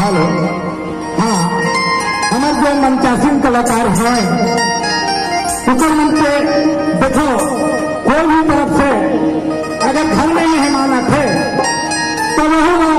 hello, हाँ हमारे जो मनचासीन कलाकार हैं उनके मन पे देखो कोई भी तरफ से अगर घर में मेहमान थे तो वही